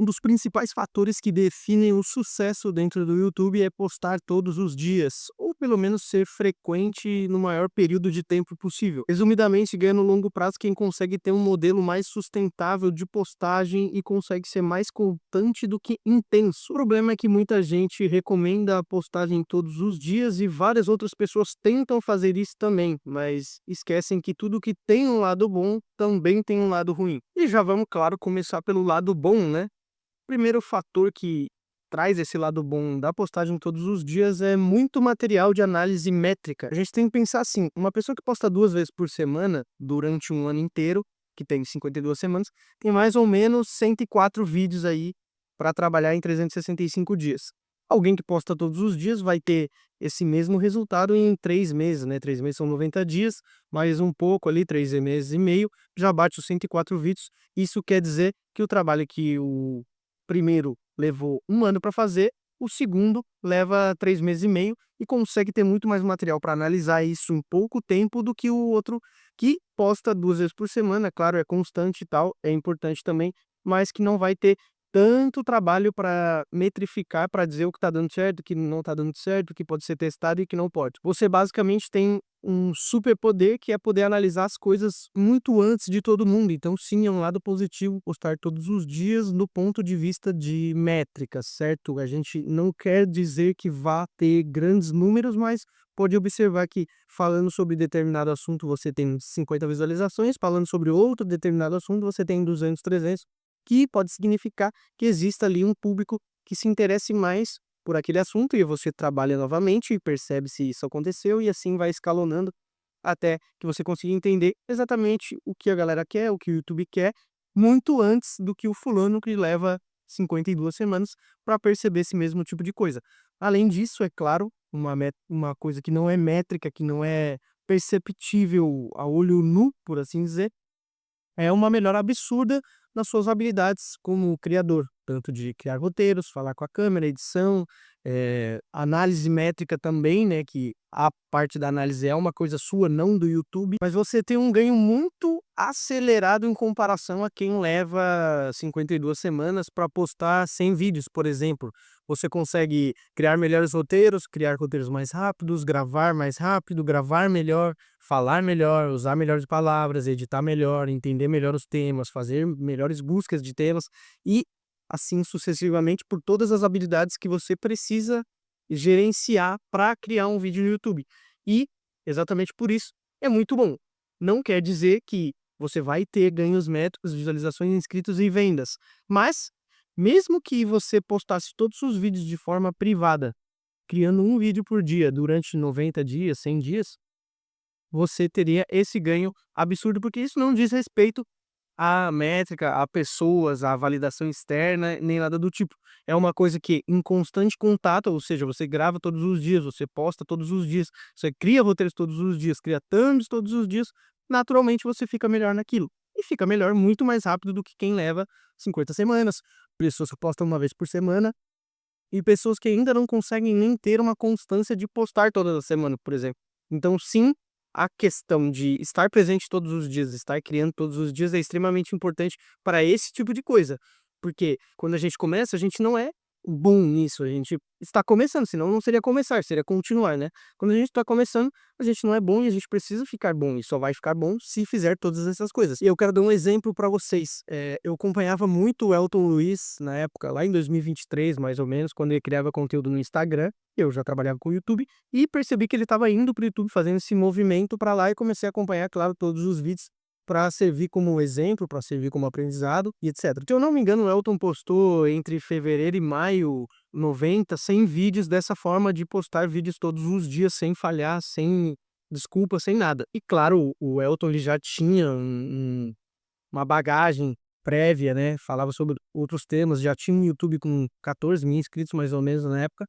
Um dos principais fatores que definem o sucesso dentro do YouTube é postar todos os dias, ou pelo menos ser frequente no maior período de tempo possível. Resumidamente, ganha no longo prazo quem consegue ter um modelo mais sustentável de postagem e consegue ser mais constante do que intenso. O problema é que muita gente recomenda a postagem todos os dias e várias outras pessoas tentam fazer isso também, mas esquecem que tudo que tem um lado bom também tem um lado ruim. E já vamos, claro, começar pelo lado bom, né? Primeiro fator que traz esse lado bom da postagem todos os dias é muito material de análise métrica. A gente tem que pensar assim, uma pessoa que posta 2 vezes por semana durante um ano inteiro, que tem 52 semanas, tem mais ou menos 104 vídeos aí para trabalhar em 365 dias. Alguém que posta todos os dias vai ter esse mesmo resultado em 3 meses, né? 3 meses são 90 dias, mais um pouco ali, 3 meses e meio, já bate os 104 vídeos. Isso quer dizer que o trabalho que o primeiro levou um ano para fazer, o segundo leva 3 meses e meio e consegue ter muito mais material para analisar isso em pouco tempo do que o outro que posta 2 vezes por semana. Claro, é constante e tal, é importante também, mas que não vai ter tanto trabalho para metrificar, para dizer o que está dando certo, o que não está dando certo, o que pode ser testado e o que não pode. Você basicamente tem um superpoder que é poder analisar as coisas muito antes de todo mundo. Então, sim, é um lado positivo postar todos os dias no ponto de vista de métricas, certo? A gente não quer dizer que vá ter grandes números, mas pode observar que falando sobre determinado assunto você tem 50 visualizações, falando sobre outro determinado assunto você tem 200, 300, que pode significar que exista ali um público que se interesse mais por aquele assunto e você trabalha novamente e percebe se isso aconteceu e assim vai escalonando até que você consiga entender exatamente o que a galera quer, o que o YouTube quer, muito antes do que o fulano que leva 52 semanas para perceber esse mesmo tipo de coisa. Além disso, é claro, uma coisa que não é métrica, que não é perceptível a olho nu, por assim dizer, é uma melhora absurda nas suas habilidades como criador, tanto de criar roteiros, falar com a câmera, edição, análise métrica também, né, que a parte da análise é uma coisa sua, não do YouTube, mas você tem um ganho muito acelerado em comparação a quem leva 52 semanas para postar 100 vídeos, por exemplo. Você consegue criar melhores roteiros, criar roteiros mais rápidos, gravar mais rápido, gravar melhor, falar melhor, usar melhores palavras, editar melhor, entender melhor os temas, fazer melhores buscas de temas e assim sucessivamente por todas as habilidades que você precisa gerenciar para criar um vídeo no YouTube. E, exatamente por isso, é muito bom. Não quer dizer que você vai ter ganhos métricos, visualizações, inscritos e vendas, mas mesmo que você postasse todos os vídeos de forma privada, criando um vídeo por dia durante 90 dias, 100 dias, você teria esse ganho absurdo, porque isso não diz respeito à métrica, a pessoas, à validação externa, nem nada do tipo. É uma coisa que em constante contato, ou seja, você grava todos os dias, você posta todos os dias, você cria roteiros todos os dias, cria thumbs todos os dias, naturalmente você fica melhor naquilo. E fica melhor muito mais rápido do que quem leva 50 semanas, pessoas que postam uma vez por semana, e pessoas que ainda não conseguem nem ter uma constância de postar toda a semana, por exemplo. Então, sim, a questão de estar presente todos os dias, estar criando todos os dias é extremamente importante para esse tipo de coisa. Porque quando a gente começa, a gente não é bom nisso, a gente está começando, senão não seria começar, seria continuar, né? Quando a gente está começando, a gente não é bom e a gente precisa ficar bom, e só vai ficar bom se fizer todas essas coisas. E eu quero dar um exemplo para vocês. Eu acompanhava muito o Elton Luiz na época, lá em 2023, mais ou menos, quando ele criava conteúdo no Instagram. Eu já trabalhava com o YouTube e percebi que ele estava indo para o YouTube fazendo esse movimento para lá e comecei a acompanhar, claro, todos os vídeos para servir como exemplo, para servir como aprendizado e etc. Se eu não me engano, o Elton postou entre fevereiro e maio 90, 100 vídeos dessa forma de postar vídeos todos os dias sem falhar, sem desculpa, sem nada. E claro, o Elton ele já tinha uma bagagem prévia, né? Falava sobre outros temas, já tinha um YouTube com 14 mil inscritos mais ou menos na época,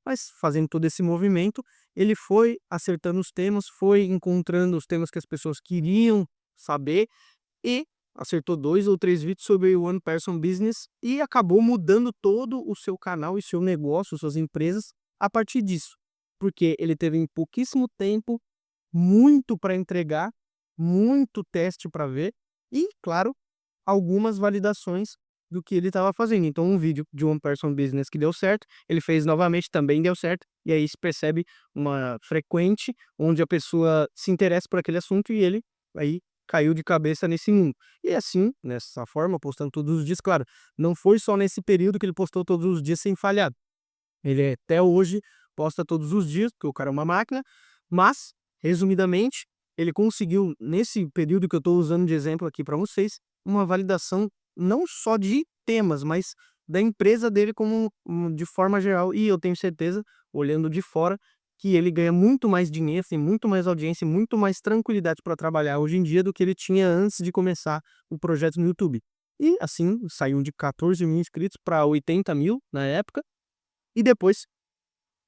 mas fazendo todo esse movimento, ele foi acertando os temas, foi encontrando os temas que as pessoas queriam saber e acertou 2 ou 3 vídeos sobre o One Person Business e acabou mudando todo o seu canal e seu negócio, suas empresas, a partir disso. Porque ele teve em pouquíssimo tempo muito para entregar, muito teste para ver e, claro, algumas validações do que ele estava fazendo. Então, um vídeo de One Person Business que deu certo, ele fez novamente, também deu certo, e aí se percebe uma frequente, onde a pessoa se interessa por aquele assunto e ele aí caiu de cabeça nesse mundo. E assim, nessa forma, postando todos os dias, claro, não foi só nesse período que ele postou todos os dias sem falhar. Ele até hoje posta todos os dias, porque o cara é uma máquina, mas, resumidamente, ele conseguiu, nesse período que eu estou usando de exemplo aqui para vocês, uma validação não só de temas, mas da empresa dele como de forma geral. E eu tenho certeza, olhando de fora, que ele ganha muito mais dinheiro, tem muito mais audiência e muito mais tranquilidade para trabalhar hoje em dia do que ele tinha antes de começar o projeto no YouTube. E assim, saiu de 14 mil inscritos para 80 mil na época, e depois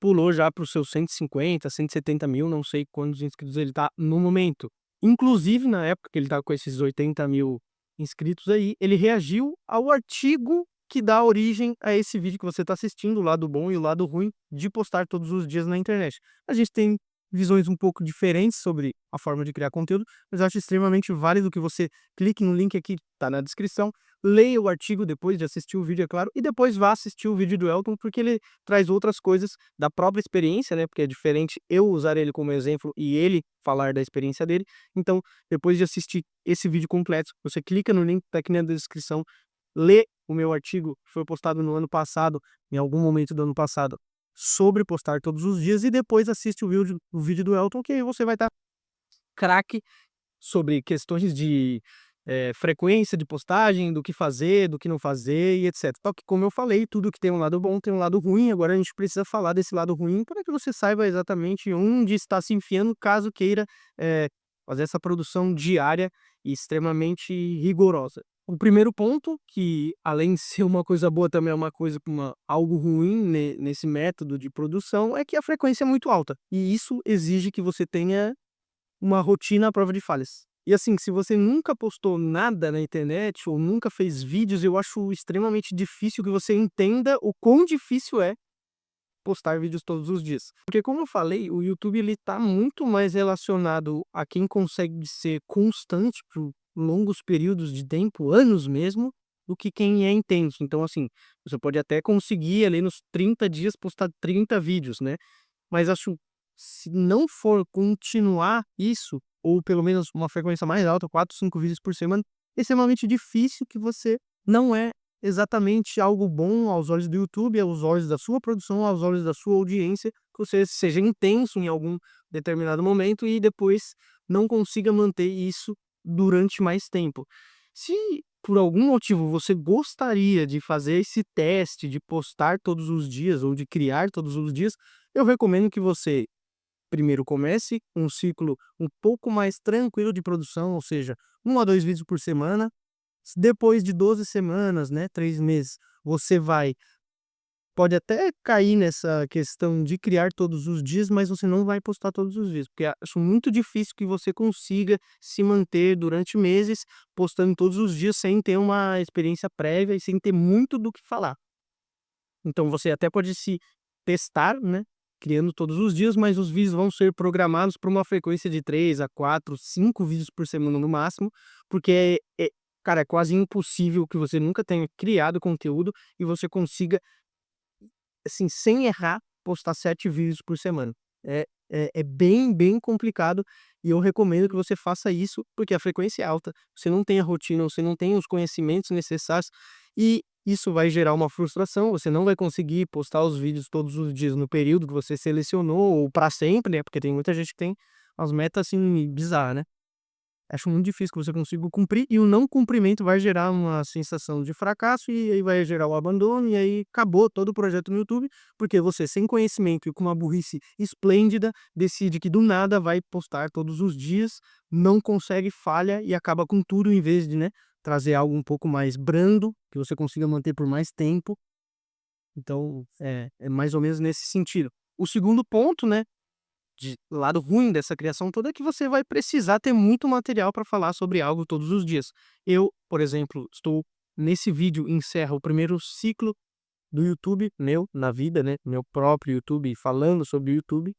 pulou já para os seus 150, 170 mil, não sei quantos inscritos ele tá no momento. Inclusive, na época que ele estava com esses 80 mil inscritos aí, ele reagiu ao artigo que dá origem a esse vídeo que você está assistindo, o lado bom e o lado ruim de postar todos os dias na internet. A gente tem visões um pouco diferentes sobre a forma de criar conteúdo, mas eu acho extremamente válido que você clique no link aqui, tá na descrição, leia o artigo depois de assistir o vídeo, é claro, e depois vá assistir o vídeo do Elton, porque ele traz outras coisas da própria experiência, né? Porque é diferente eu usar ele como exemplo e ele falar da experiência dele. Então, depois de assistir esse vídeo completo, você clica no link que tá aqui na descrição, lê o meu artigo, que foi postado no ano passado, em algum momento do ano passado, sobre postar todos os dias, e depois assiste o vídeo do Elton, que aí você vai estar craque sobre questões de frequência de postagem, do que fazer, do que não fazer e etc. Só que, como eu falei, tudo que tem um lado bom tem um lado ruim. Agora a gente precisa falar desse lado ruim para que você saiba exatamente onde está se enfiando, caso queira fazer essa produção diária e extremamente rigorosa. O primeiro ponto, que além de ser uma coisa boa, também é uma coisa, algo ruim nesse método de produção, é que a frequência é muito alta. E isso exige que você tenha uma rotina à prova de falhas. E assim, se você nunca postou nada na internet ou nunca fez vídeos, eu acho extremamente difícil que você entenda o quão difícil é postar vídeos todos os dias. Porque, como eu falei, o YouTube ele tá muito mais relacionado a quem consegue ser constante por longos períodos de tempo, anos mesmo, do que quem é intenso. Então, assim, você pode até conseguir ali nos 30 dias postar 30 vídeos, né? Mas acho, se não for continuar isso, ou pelo menos uma frequência mais alta, 4, 5 vídeos por semana, é extremamente difícil, que você não é exatamente algo bom aos olhos do YouTube, aos olhos da sua produção, aos olhos da sua audiência, que você seja intenso em algum determinado momento e depois não consiga manter isso durante mais tempo. Se por algum motivo você gostaria de fazer esse teste de postar todos os dias ou de criar todos os dias, eu recomendo que você primeiro comece um ciclo um pouco mais tranquilo de produção, ou seja, 1 a 2 vídeos por semana. Depois de 12 semanas, né, 3 meses, você pode até cair nessa questão de criar todos os dias, mas você não vai postar todos os dias, porque acho muito difícil que você consiga se manter durante meses postando todos os dias sem ter uma experiência prévia e sem ter muito do que falar. Então você até pode se testar, né, criando todos os dias, mas os vídeos vão ser programados para uma frequência de 3 a 4, 5 vídeos por semana no máximo, porque cara, é quase impossível que você nunca tenha criado conteúdo e você consiga, assim, sem errar, postar 7 vídeos por semana. É bem, bem complicado, e eu recomendo que você faça isso, porque a frequência é alta, você não tem a rotina, você não tem os conhecimentos necessários, e isso vai gerar uma frustração. Você não vai conseguir postar os vídeos todos os dias no período que você selecionou, ou para sempre, né, porque tem muita gente que tem umas metas, assim, bizarras, né. Acho muito difícil que você consiga cumprir, e o não cumprimento vai gerar uma sensação de fracasso, e aí vai gerar o abandono, e aí acabou todo o projeto no YouTube, porque você, sem conhecimento e com uma burrice esplêndida, decide que do nada vai postar todos os dias, não consegue, falha e acaba com tudo, em vez de, né, trazer algo um pouco mais brando, que você consiga manter por mais tempo. Então, é mais ou menos nesse sentido. O segundo ponto, né, de lado ruim dessa criação toda, é que você vai precisar ter muito material para falar sobre algo todos os dias. Eu, por exemplo, estou nesse vídeo, encerra o primeiro ciclo do YouTube meu na vida, né? Meu próprio YouTube, falando sobre o YouTube.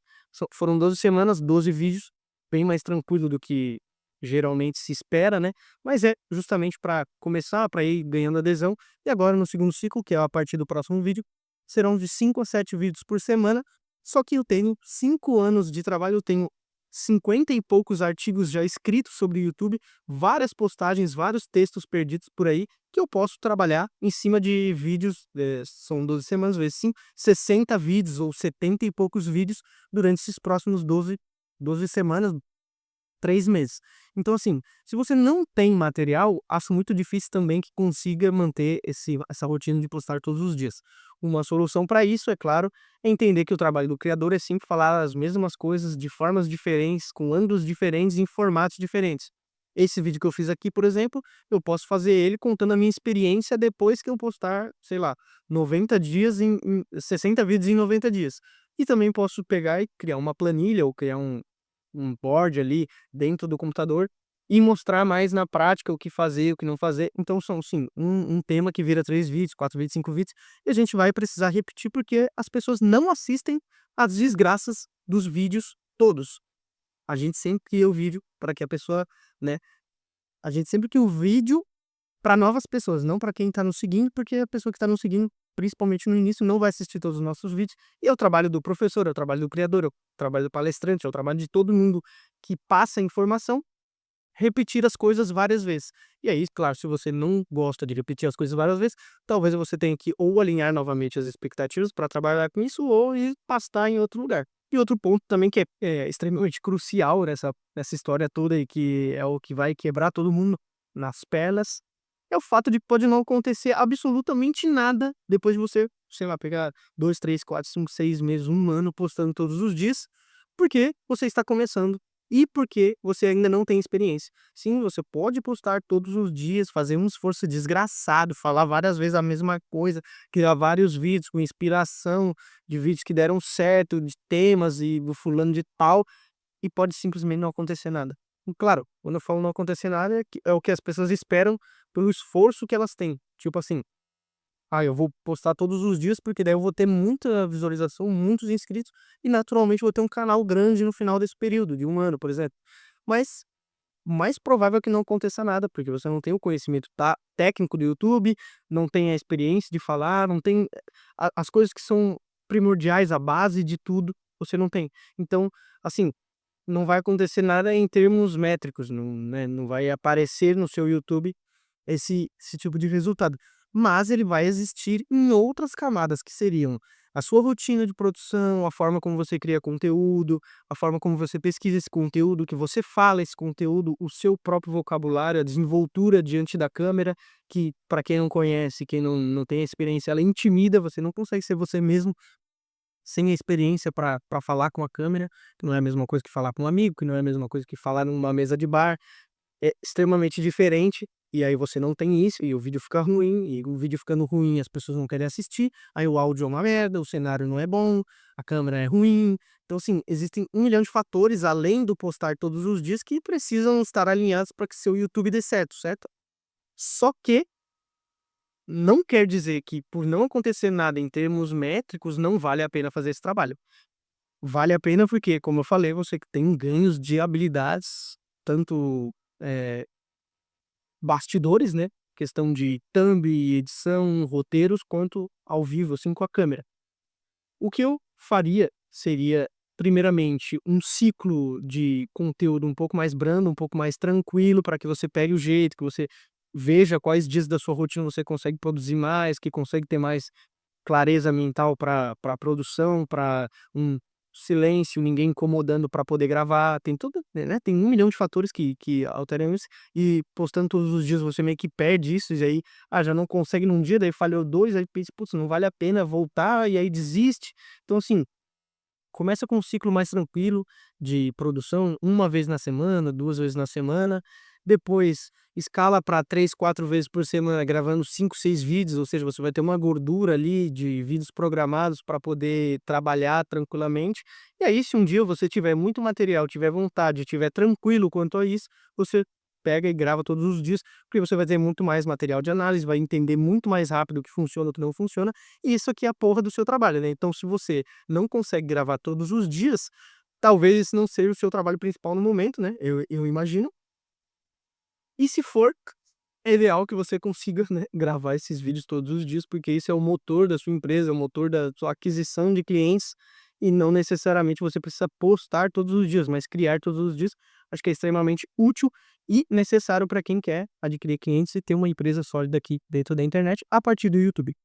Foram 12 semanas, 12 vídeos, bem mais tranquilo do que geralmente se espera, né, mas é justamente para começar, para ir ganhando adesão. E agora no segundo ciclo, que é a partir do próximo vídeo, serão de 5 a 7 vídeos por semana, só que eu tenho 5 anos de trabalho, eu tenho 50 e poucos artigos já escritos sobre o YouTube, várias postagens, vários textos perdidos por aí, que eu posso trabalhar em cima de vídeos, são 12 semanas vezes 5, 60 vídeos ou 70 e poucos vídeos durante esses próximos 12 semanas, 3 meses. Então, assim, se você não tem material, acho muito difícil também que consiga manter essa rotina de postar todos os dias. Uma solução para isso, é claro, é entender que o trabalho do criador é sempre falar as mesmas coisas de formas diferentes, com ângulos diferentes, em formatos diferentes. Esse vídeo que eu fiz aqui, por exemplo, eu posso fazer ele contando a minha experiência depois que eu postar, sei lá, 90 dias em 60 vídeos em 90 dias. E também posso pegar e criar uma planilha ou criar um board ali dentro do computador e mostrar mais na prática o que fazer, o que não fazer. Então são, sim, um tema que vira 3 vídeos, 4 vídeos, 5 vídeos, e a gente vai precisar repetir, porque as pessoas não assistem às desgraças dos vídeos todos. A gente sempre cria o vídeo para que a pessoa, né, a gente sempre cria o vídeo para novas pessoas, não para quem está nos seguindo, porque a pessoa que está nos seguindo, principalmente no início, não vai assistir todos os nossos vídeos. E é o trabalho do professor, é o trabalho do criador, é o trabalho do palestrante, é o trabalho de todo mundo que passa a informação, repetir as coisas várias vezes. E aí, claro, se você não gosta de repetir as coisas várias vezes, talvez você tenha que ou alinhar novamente as expectativas para trabalhar com isso, ou ir pastar em outro lugar. E outro ponto também que é extremamente crucial nessa história toda e que é o que vai quebrar todo mundo nas pernas, é o fato de que pode não acontecer absolutamente nada depois de você, sei lá, pegar 2, 3, 4, 5, 6 meses, um ano postando todos os dias, porque você está começando e porque você ainda não tem experiência. Sim, você pode postar todos os dias, fazer um esforço desgraçado, falar várias vezes a mesma coisa, criar vários vídeos com inspiração de vídeos que deram certo, de temas e do fulano de tal, e pode simplesmente não acontecer nada. E claro, quando eu falo não acontecer nada, é o que as pessoas esperam pelo esforço que elas têm. Tipo assim, eu vou postar todos os dias, porque daí eu vou ter muita visualização, muitos inscritos, e naturalmente vou ter um canal grande no final desse período, de um ano, por exemplo. Mas o mais provável é que não aconteça nada, porque você não tem o conhecimento técnico do YouTube, não tem a experiência de falar, não tem as coisas que são primordiais, a base de tudo, você não tem. Então, assim, não vai acontecer nada em termos métricos, não, né, não vai aparecer no seu YouTube esse tipo de resultado. Mas ele vai existir em outras camadas, que seriam a sua rotina de produção, a forma como você cria conteúdo, a forma como você pesquisa esse conteúdo, que você fala esse conteúdo, o seu próprio vocabulário, a desenvoltura diante da câmera, que para quem não conhece, quem não tem experiência, ela intimida, você não consegue ser você mesmo sem a experiência para falar com a câmera, que não é a mesma coisa que falar com um amigo, que não é a mesma coisa que falar numa mesa de bar, é extremamente diferente, e aí você não tem isso, e o vídeo fica ruim, e o vídeo ficando ruim as pessoas não querem assistir, aí o áudio é uma merda, o cenário não é bom, a câmera é ruim. Então, assim, existem 1 milhão de fatores, além do postar todos os dias, que precisam estar alinhados para que seu YouTube dê certo, certo? Só que não quer dizer que, por não acontecer nada em termos métricos, não vale a pena fazer esse trabalho. Vale a pena porque, como eu falei, você tem ganhos de habilidades, tanto eh, bastidores, né, questão de thumb, edição, roteiros, quanto ao vivo, assim, com a câmera. O que eu faria seria, primeiramente, um ciclo de conteúdo um pouco mais brando, um pouco mais tranquilo, para que você pegue o jeito, que você veja quais dias da sua rotina você consegue produzir mais, que consegue ter mais clareza mental para produção, para um silêncio, ninguém incomodando para poder gravar, tem tudo, né, tem 1 milhão de fatores que alteram isso, e postando todos os dias você meio que perde isso, e aí, já não consegue num dia, daí falhou 2, aí pensa: "Putz, não vale a pena voltar", e aí desiste. Então assim, começa com um ciclo mais tranquilo de produção, uma vez na semana, 2 vezes na semana, depois escala para 3, 4 vezes por semana, gravando 5, 6 vídeos, ou seja, você vai ter uma gordura ali de vídeos programados para poder trabalhar tranquilamente. E aí, se um dia você tiver muito material, tiver vontade, tiver tranquilo quanto a isso, você pega e grava todos os dias, porque você vai ter muito mais material de análise, vai entender muito mais rápido o que funciona, o que não funciona, e isso aqui é a porra do seu trabalho, né. Então, se você não consegue gravar todos os dias, talvez esse não seja o seu trabalho principal no momento, né, eu imagino. E se for, é ideal que você consiga, né, gravar esses vídeos todos os dias, porque isso é o motor da sua empresa, é o motor da sua aquisição de clientes, e não necessariamente você precisa postar todos os dias, mas criar todos os dias. Acho que é extremamente útil e necessário para quem quer adquirir clientes e ter uma empresa sólida aqui dentro da internet a partir do YouTube.